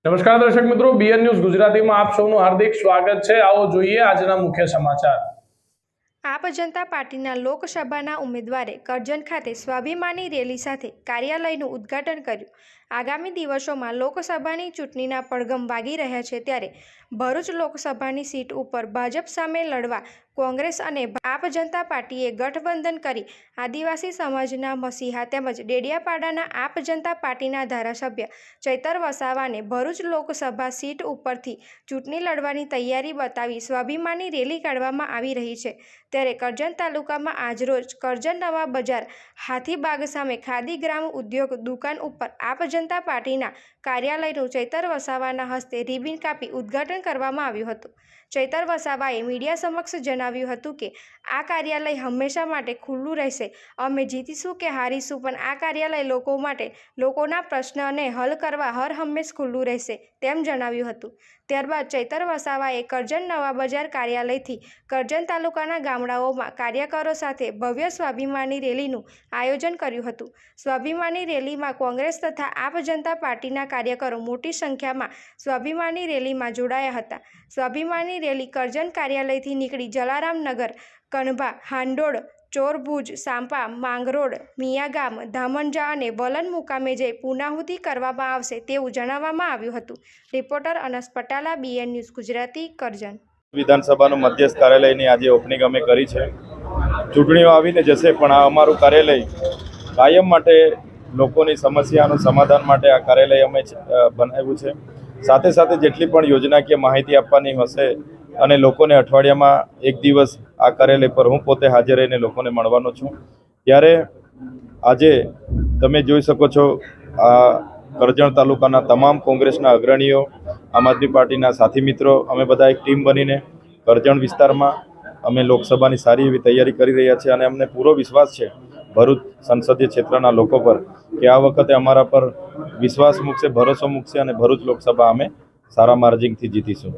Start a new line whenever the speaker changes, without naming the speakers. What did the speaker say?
નમસ્કાર દર્શક મિત્રો, બીએન ન્યૂઝ ગુજરાતીમાં આપ સૌનું હાર્દિક સ્વાગત છે। આવો જોઈએ આજના મુખ્ય સમાચાર।
આપ જનતા પાર્ટીના લોકસભાના ઉમેદવારે કરજણ ખાતે સ્વાભિમાની રેલી સાથે કાર્યાલયનું ઉદ્ઘાટન કર્યું। આગામી દિવસોમાં લોકસભાની ચૂંટણીના પડઘમ વાગી રહ્યા છે, ત્યારે ભરૂચ લોકસભાની સીટ ઉપર ભાજપ સામે લડવા કોંગ્રેસ અને આપ જનતા પાર્ટીએ ગઠબંધન કરી આદિવાસી સમાજના મસીહા તેમજ ડેડિયાપાડાના આપ જનતા પાર્ટીના ધારાસભ્ય ચૈતર વસાવાને ભરૂચ લોકસભા સીટ ઉપરથી ચૂંટણી લડવાની તૈયારી બતાવી સ્વાભિમાની રેલી કાઢવામાં આવી રહી છે। ત્યારે કરજણ તાલુકામાં આજરોજ કરજણ નવા બજાર હાથીબાગ સામે ખાદી ગ્રામ ઉદ્યોગ દુકાન ઉપર આપ જનતા પાર્ટીના કાર્યાલયનું ચૈતર વસાવાના હસ્તે રિબિન કાપી ઉદ્ઘાટન કરવામાં આવ્યું હતું। ચૈતર વસાવાએ મીડિયા સમક્ષ જણાવ્યું હતું કે આ કાર્યાલય હંમેશા માટે ખુલ્લું રહેશે। અમે જીતીશું કે હારીશું, પણ આ કાર્યાલય લોકો માટે, લોકોના પ્રશ્નને હલ કરવા હર હંમેશ ખુલ્લું રહેશે તેમ જણાવ્યું હતું। ત્યારબાદ ચૈતર વસાવાએ કરજણ નવા બજાર કાર્યાલયથી કરજણ તાલુકાના ગામડાઓમાં કાર્યકરો સાથે ભવ્ય સ્વાભિમાની રેલીનું આયોજન કર્યું હતું। સ્વાભિમાની રેલીમાં કોંગ્રેસ તથા આપ જનતા પાર્ટીના કાર્યકરો મોટી સંખ્યામાં સ્વાભિમાની રેલીમાં જોડાયા હતા। સ્વાભિમાની રેલી કરજણ કાર્યાલયથી નીકળી જલારામનગર, કણભા, હાંડોળ, ચોરભુજ, સાંપા, માંગરોળ, મિયાગામ, ધામણજા અને વલણ મુકામે જઈ પૂર્ણાહુતિ કરવામાં આવશે તેવું જણાવવામાં આવ્યું હતું। Reporter અનસ Patala, BN news Gujarati, Karjan.
વિધાનસભાનું મધ્યસ્થ કાર્યાલયની આજે ઓપનિંગ અમે કરી છે। ચૂંટણીઓ આવીને જશે, પણ આ અમારું કાર્યાલય કાયમ માટે લોકોની સમસ્યાનું સમાધાન માટે આ કાર્યાલય અમે બનાવ્યું છે। સાથે સાથે જેટલી પણ યોજનાકીય માહિતી આપવાની હશે અને લોકોને અઠવાડિયામાં એક દિવસ આ કાર્યાલય પર હું પોતે હાજર રહીને લોકોને મળવાનો છું। ત્યારે આજે તમે જોઈ શકો છો, આ કરજણ તાલુકાના તમામ કોંગ્રેસના અગ્રણીઓ, આમ આદમી પાર્ટીના સાથી મિત્રો, અમે બધા એક ટીમ બનીને કરજણ વિસ્તારમાં અમે લોકસભાની સારી એવી તૈયારી કરી રહ્યા છીએ અને અમને પૂરો વિશ્વાસ છે ભરૂચ સંસદીય ક્ષેત્રના લોકો પર કે આ વખતે અમારા પર વિશ્વાસ મૂકશે, ભરોસો મૂકશે અને ભરૂચ લોકસભા અમે સારા માર્જિનથી જીતીશું।